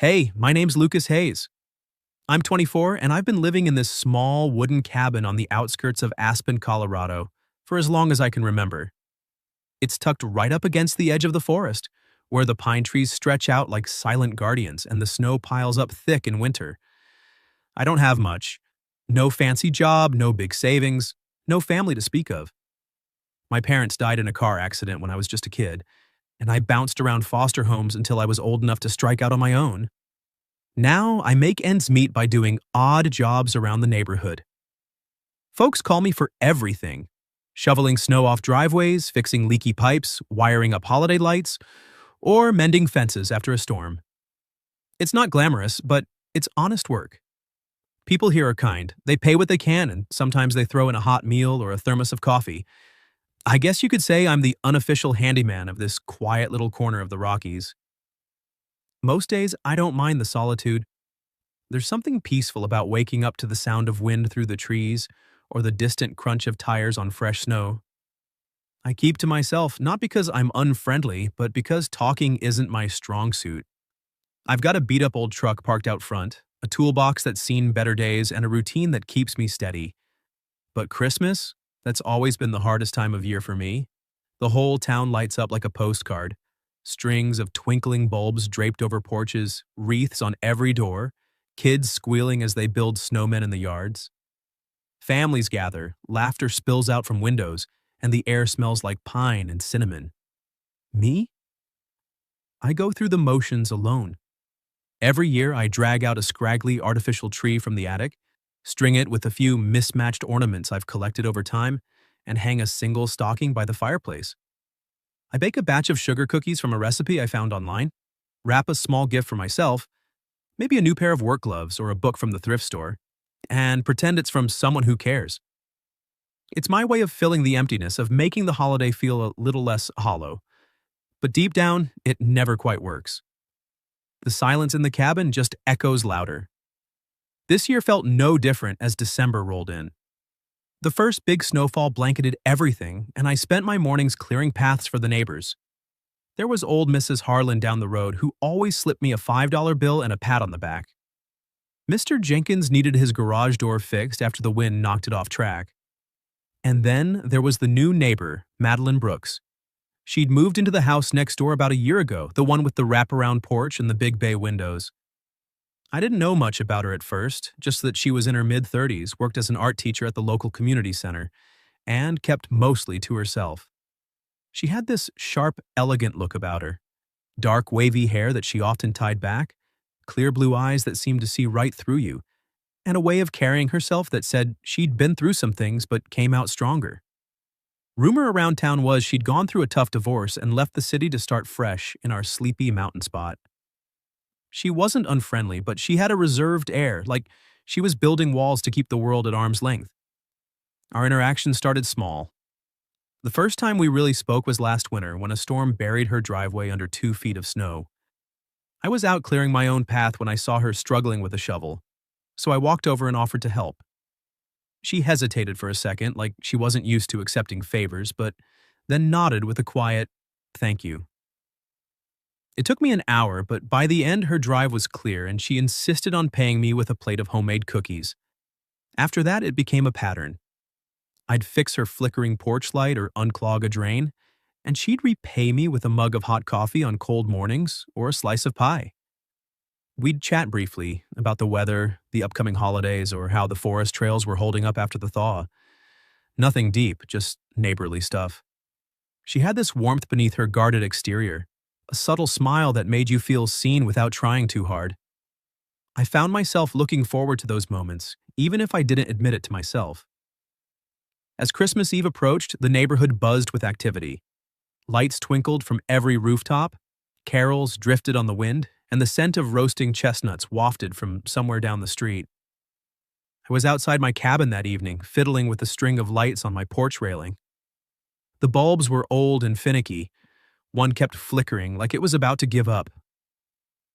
Hey, my name's Lucas Hayes. I'm 24 and I've been living in this small wooden cabin on the outskirts of Aspen, Colorado, for as long as I can remember. It's tucked right up against the edge of the forest, where the pine trees stretch out like silent guardians and the snow piles up thick in winter. I don't have much. No fancy job, no big savings, no family to speak of. My parents died in a car accident when I was just a kid, and I bounced around foster homes until I was old enough to strike out on my own. Now I make ends meet by doing odd jobs around the neighborhood. Folks call me for everything: shoveling snow off driveways, fixing leaky pipes, wiring up holiday lights, or mending fences after a storm. It's not glamorous, but it's honest work. People here are kind. They pay what they can, and sometimes they throw in a hot meal or a thermos of coffee. I guess you could say I'm the unofficial handyman of this quiet little corner of the Rockies. Most days, I don't mind the solitude. There's something peaceful about waking up to the sound of wind through the trees or the distant crunch of tires on fresh snow. I keep to myself not because I'm unfriendly, but because talking isn't my strong suit. I've got a beat-up old truck parked out front, a toolbox that's seen better days, and a routine that keeps me steady. But Christmas? That's always been the hardest time of year for me. The whole town lights up like a postcard. Strings of twinkling bulbs draped over porches, wreaths on every door, kids squealing as they build snowmen in the yards. Families gather, laughter spills out from windows, and the air smells like pine and cinnamon. Me? I go through the motions alone. Every year I drag out a scraggly artificial tree from the attic, string it with a few mismatched ornaments I've collected over time, and hang a single stocking by the fireplace. I bake a batch of sugar cookies from a recipe I found online, wrap a small gift for myself, maybe a new pair of work gloves or a book from the thrift store, and pretend it's from someone who cares. It's my way of filling the emptiness, of making the holiday feel a little less hollow. But deep down, it never quite works. The silence in the cabin just echoes louder. This year felt no different as December rolled in. The first big snowfall blanketed everything, and I spent my mornings clearing paths for the neighbors. There was old Mrs. Harlan down the road who always slipped me a $5 bill and a pat on the back. Mr. Jenkins needed his garage door fixed after the wind knocked it off track. And then there was the new neighbor, Madeline Brooks. She'd moved into the house next door about a year ago, the one with the wraparound porch and the big bay windows. I didn't know much about her at first, just that she was in her mid-30s, worked as an art teacher at the local community center, and kept mostly to herself. She had this sharp, elegant look about her. Dark, wavy hair that she often tied back, clear blue eyes that seemed to see right through you, and a way of carrying herself that said she'd been through some things but came out stronger. Rumor around town was she'd gone through a tough divorce and left the city to start fresh in our sleepy mountain spot. She wasn't unfriendly, but she had a reserved air, like she was building walls to keep the world at arm's length. Our interaction started small. The first time we really spoke was last winter when a storm buried her driveway under 2 feet of snow. I was out clearing my own path when I saw her struggling with a shovel, so I walked over and offered to help. She hesitated for a second, like she wasn't used to accepting favors, but then nodded with a quiet, "Thank you." It took me an hour, but by the end her drive was clear and she insisted on paying me with a plate of homemade cookies. After that, it became a pattern. I'd fix her flickering porch light or unclog a drain, and she'd repay me with a mug of hot coffee on cold mornings or a slice of pie. We'd chat briefly about the weather, the upcoming holidays, or how the forest trails were holding up after the thaw. Nothing deep, just neighborly stuff. She had this warmth beneath her guarded exterior, a subtle smile that made you feel seen without trying too hard. I found myself looking forward to those moments, even if I didn't admit it to myself. As Christmas Eve approached, the neighborhood buzzed with activity. Lights twinkled from every rooftop, carols drifted on the wind, and the scent of roasting chestnuts wafted from somewhere down the street. I was outside my cabin that evening, fiddling with a string of lights on my porch railing. The bulbs were old and finicky. One kept flickering like it was about to give up.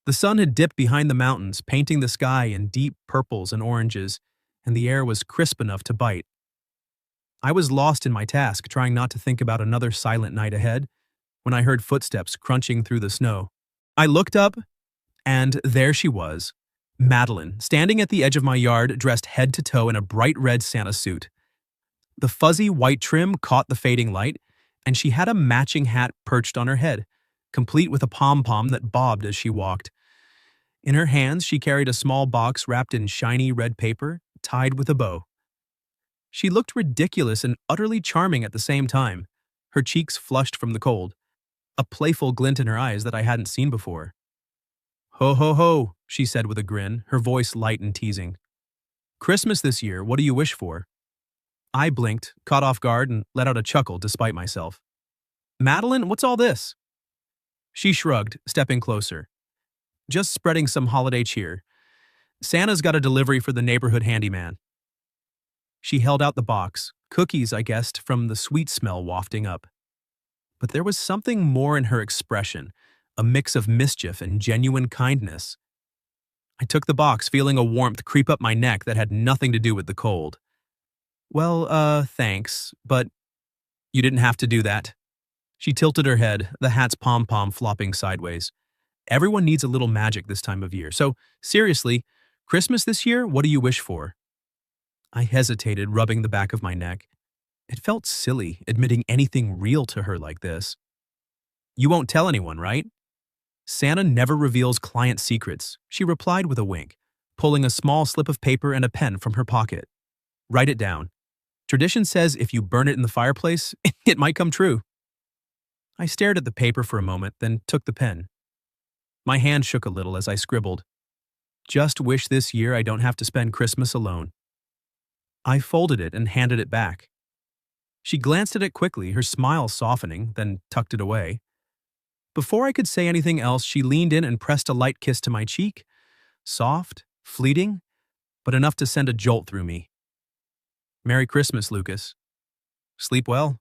The sun had dipped behind the mountains, painting the sky in deep purples and oranges, and the air was crisp enough to bite. I was lost in my task, trying not to think about another silent night ahead, when I heard footsteps crunching through the snow. I looked up, And there she was, Madeline, standing at the edge of my yard, dressed head to toe in a bright red Santa suit. The fuzzy white trim caught the fading light, and she had a matching hat perched on her head, complete with a pom-pom that bobbed as she walked. In her hands, she carried a small box wrapped in shiny red paper, tied with a bow. She looked ridiculous and utterly charming at the same time, her cheeks flushed from the cold, a playful glint in her eyes that I hadn't seen before. "Ho, ho, ho," she said with a grin, her voice light and teasing. "Christmas this year, what do you wish for?" I blinked, caught off guard, and let out a chuckle despite myself. "Madeline, what's all this?" She shrugged, stepping closer. "Just spreading some holiday cheer. Santa's got a delivery for the neighborhood handyman." She held out the box, cookies, I guessed, from the sweet smell wafting up. But there was something more in her expression, a mix of mischief and genuine kindness. I took the box, feeling a warmth creep up my neck that had nothing to do with the cold. "Well, thanks, but you didn't have to do that." She tilted her head, the hat's pom-pom flopping sideways. "Everyone needs a little magic this time of year. So, seriously, Christmas this year, what do you wish for?" I hesitated, rubbing the back of my neck. It felt silly, admitting anything real to her like this. "You won't tell anyone, right?" "Santa never reveals client secrets," she replied with a wink, pulling a small slip of paper and a pen from her pocket. "Write it down. Tradition says if you burn it in the fireplace, it might come true." I stared at the paper for a moment, then took the pen. My hand shook a little as I scribbled, "Just wish this year I don't have to spend Christmas alone." I folded it and handed it back. She glanced at it quickly, her smile softening, then tucked it away. Before I could say anything else, she leaned in and pressed a light kiss to my cheek, soft, fleeting, but enough to send a jolt through me. "Merry Christmas, Lucas. Sleep well."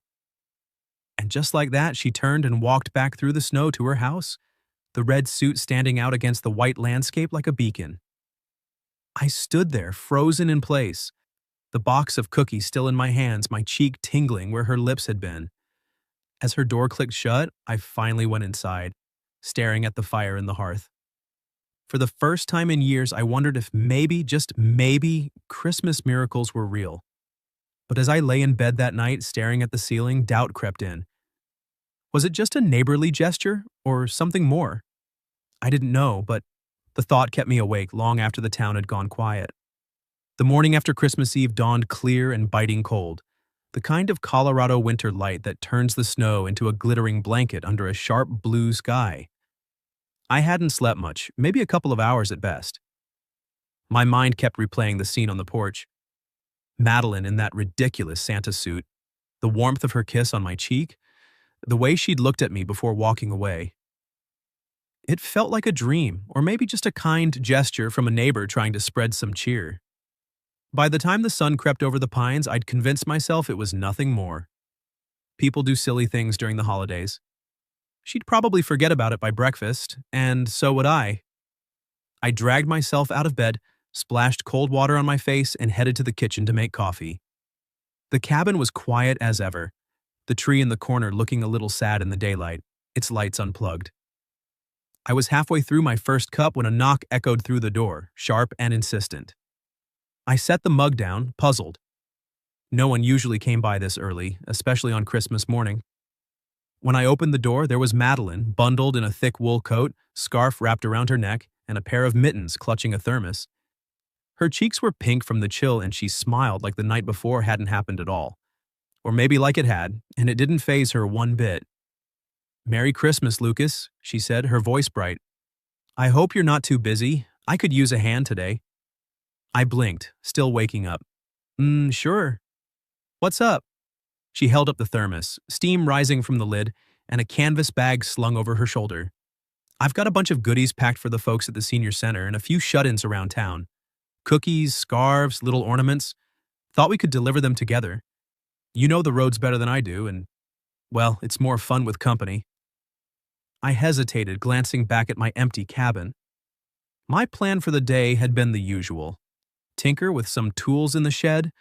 And just like that, she turned and walked back through the snow to her house, the red suit standing out against the white landscape like a beacon. I stood there, frozen in place, the box of cookies still in my hands, my cheek tingling where her lips had been. As her door clicked shut, I finally went inside, staring at the fire in the hearth. For the first time in years, I wondered if maybe, just maybe, Christmas miracles were real. But as I lay in bed that night, staring at the ceiling, doubt crept in. Was it just a neighborly gesture, or something more? I didn't know, but the thought kept me awake long after the town had gone quiet. The morning after Christmas Eve dawned clear and biting cold, the kind of Colorado winter light that turns the snow into a glittering blanket under a sharp blue sky. I hadn't slept much, maybe a couple of hours at best. My mind kept replaying the scene on the porch. Madeline in that ridiculous Santa suit, the warmth of her kiss on my cheek, the way she'd looked at me before walking away. It felt like a dream, or maybe just a kind gesture from a neighbor trying to spread some cheer. By the time the sun crept over the pines, I'd convinced myself it was nothing more. People do silly things during the holidays. She'd probably forget about it by breakfast, and so would I. I dragged myself out of bed, splashed cold water on my face, and headed to the kitchen to make coffee. The cabin was quiet as ever, the tree in the corner looking a little sad in the daylight, its lights unplugged. I was halfway through my first cup when a knock echoed through the door, sharp and insistent. I set the mug down, puzzled. No one usually came by this early, especially on Christmas morning. When I opened the door, there was Madeline, bundled in a thick wool coat, scarf wrapped around her neck, and a pair of mittens clutching a thermos. Her cheeks were pink from the chill, and she smiled like the night before hadn't happened at all. Or maybe like it had, and it didn't faze her one bit. "Merry Christmas, Lucas," she said, her voice bright. "I hope you're not too busy. I could use a hand today." I blinked, still waking up. Sure. What's up?" She held up the thermos, steam rising from the lid, and a canvas bag slung over her shoulder. "I've got a bunch of goodies packed for the folks at the senior center and a few shut-ins around town. Cookies, scarves, little ornaments. Thought we could deliver them together. You know the roads better than I do, and, well, it's more fun with company." I hesitated, glancing back at my empty cabin. My plan for the day had been the usual. Tinker with some tools in the shed,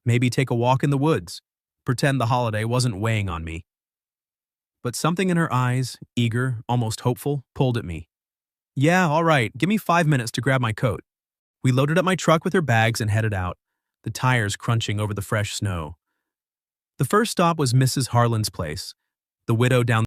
maybe take a walk in the woods, pretend the holiday wasn't weighing on me. But something in her eyes, eager, almost hopeful, pulled at me. Yeah, all right, give me 5 minutes to grab my coat. We loaded up my truck with her bags and headed out, the tires crunching over the fresh snow. The first stop was Mrs. Harlan's place, the widow down